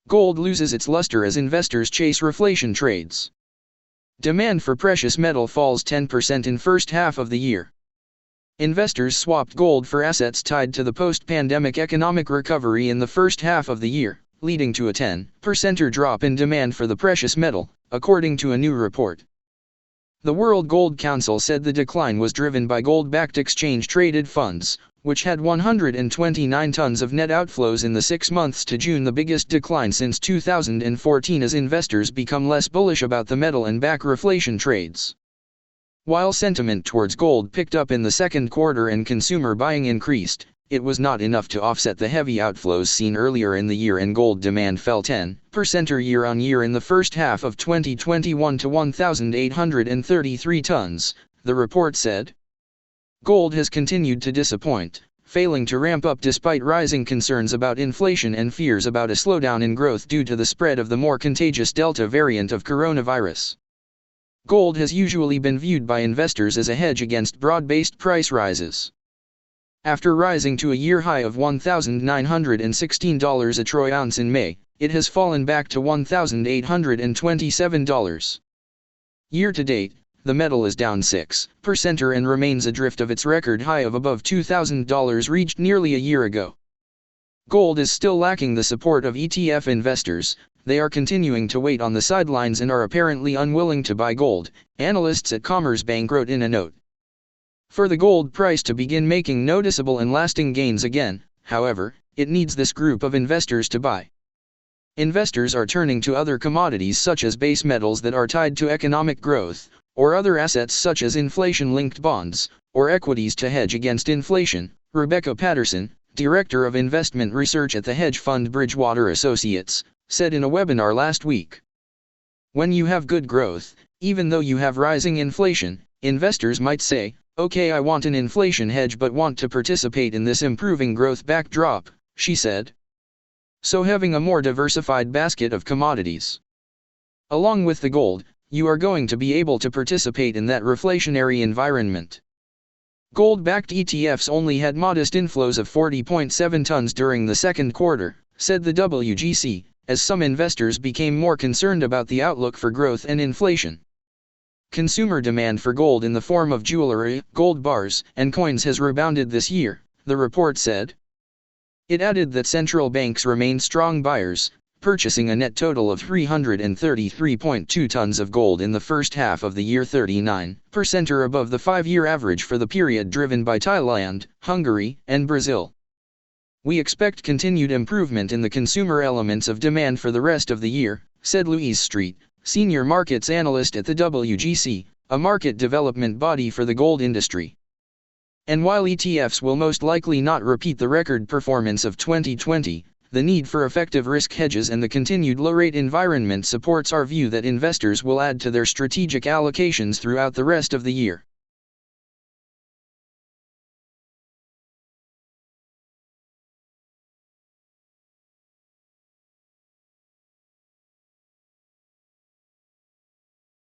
Gold loses its luster as investors chase reflation trades. Demand for precious metal falls 10% in first half of the year. Investors swapped gold for assets tied to the post-pandemic economic recovery in the first half of the year, leading to a 10% drop in demand for the precious metal, according to a new report. The World Gold Council said the decline was driven by gold-backed exchange-traded funds, which had 129 tons of net outflows in the 6 months to June, the biggest decline since 2014 as investors become less bullish about the metal and back reflation trades. While sentiment towards gold picked up in the second quarter and consumer buying increased, it was not enough to offset the heavy outflows seen earlier in the year, and gold demand fell 10% year-on-year in the first half of 2021 to 1,833 tons, the report said. Gold has continued to disappoint, failing to ramp up despite rising concerns about inflation and fears about a slowdown in growth due to the spread of the more contagious Delta variant of coronavirus. Gold has usually been viewed by investors as a hedge against broad-based price rises. After rising to a year high of $1,916 a troy ounce in May, it has fallen back to $1,827. Year to date, the metal is down 6% and remains adrift of its record high of above $2,000 reached nearly a year ago. Gold is still lacking the support of ETF investors. They are continuing to wait on the sidelines and are apparently unwilling to buy gold, analysts at Commerzbank wrote in a note. For the gold price to begin making noticeable and lasting gains again, however, it needs this group of investors to buy. Investors are turning to other commodities such as base metals that are tied to economic growth, or other assets such as inflation-linked bonds, or equities to hedge against inflation, Rebecca Patterson, director of investment research at the hedge fund Bridgewater Associates, said in a webinar last week. When you have good growth, even though you have rising inflation, investors might say, "Okay, I want an inflation hedge but want to participate in this improving growth backdrop," she said. So having a more diversified basket of commodities, along with the gold, you are going to be able to participate in that reflationary environment. Gold-backed ETFs only had modest inflows of 40.7 tons during the second quarter, said the WGC, as some investors became more concerned about the outlook for growth and inflation. Consumer demand for gold in the form of jewelry, gold bars, and coins has rebounded this year, the report said. It added that central banks remain strong buyers, purchasing a net total of 333.2 tons of gold in the first half of the year, 39% or above the 5-year average for the period, driven by Thailand, Hungary, and Brazil. We expect continued improvement in the consumer elements of demand for the rest of the year, said Louise Street, senior markets analyst at the WGC, a market development body for the gold industry. And while ETFs will most likely not repeat the record performance of 2020, the need for effective risk hedges and the continued low-rate environment supports our view that investors will add to their strategic allocations throughout the rest of the year.